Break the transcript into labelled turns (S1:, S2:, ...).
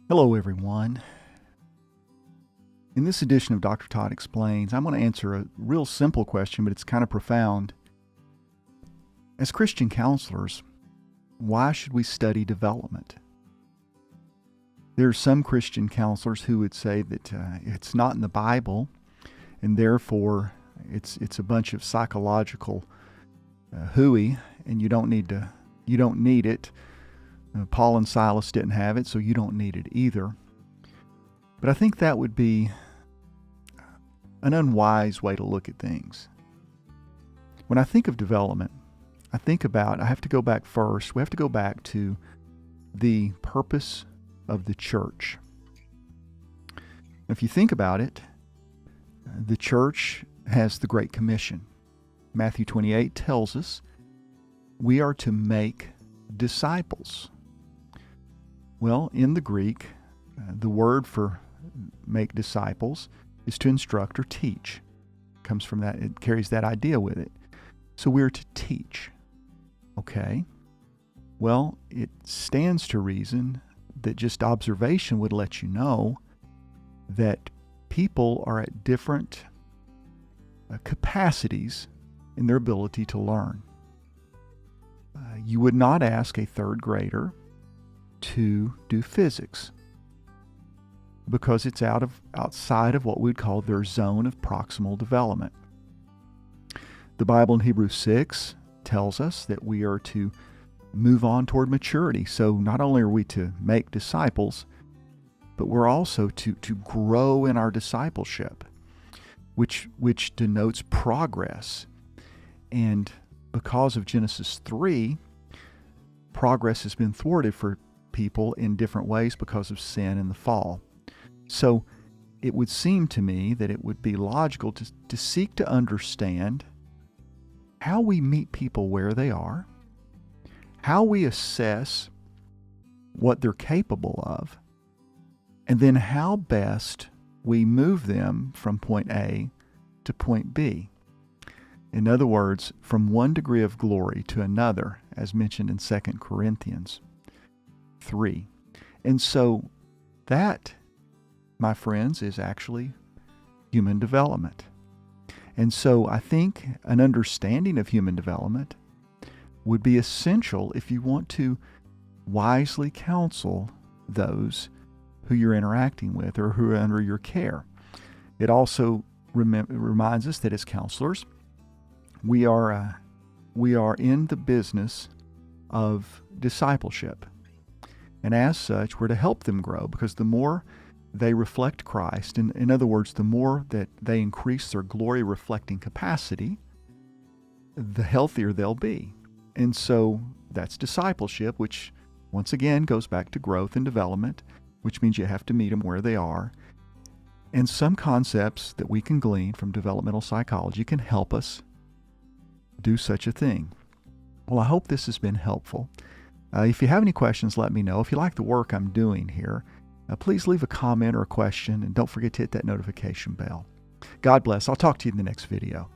S1: Hello, everyone. In this edition of Dr. Todd Explains, I'm going to answer a real simple question, but it's kind of profound. As Christian counselors, why should we study development? There are some Christian counselors who would say that it's not in the Bible, and therefore it's a bunch of psychological hooey, and you don't need it. Paul and Silas didn't have it, so you don't need it either. But I think that would be an unwise way to look at things. When I think of development, I have to go back first. We have to go back to the purpose of the church. If you think about it, the church has the Great Commission. Matthew 28 tells us we are to make disciples. Well, in the Greek, the word for make disciples is to instruct or teach. It comes from that, it carries that idea with it. So we're to teach. Okay. Well, it stands to reason that just observation would let you know that people are at different capacities in their ability to learn. You would not ask a third grader to do physics because it's outside of what we'd call their zone of proximal development. The Bible in Hebrews 6 tells us that we are to move on toward maturity. So not only are we to make disciples, but we're also to grow in our discipleship, which denotes progress. And because of Genesis 3, progress has been thwarted for people in different ways because of sin and the fall. So it would seem to me that it would be logical to seek to understand how we meet people where they are, how we assess what they're capable of, and then how best we move them from point A to point B. In other words, from one degree of glory to another, as mentioned in 2 Corinthians 3. And so that, my friends, is actually human development. And so I think an understanding of human development would be essential if you want to wisely counsel those who you're interacting with or who are under your care. It also reminds us that as counselors, we are in the business of discipleship. And as such, we're to help them grow, because the more they reflect Christ, in other words, the more that they increase their glory reflecting capacity, the healthier they'll be. And so that's discipleship, which once again goes back to growth and development, which means you have to meet them where they are. And some concepts that we can glean from developmental psychology can help us do such a thing. Well, I hope this has been helpful. If you have any questions, let me know. If you like the work I'm doing here, please leave a comment or a question, and don't forget to hit that notification bell. God bless. I'll talk to you in the next video.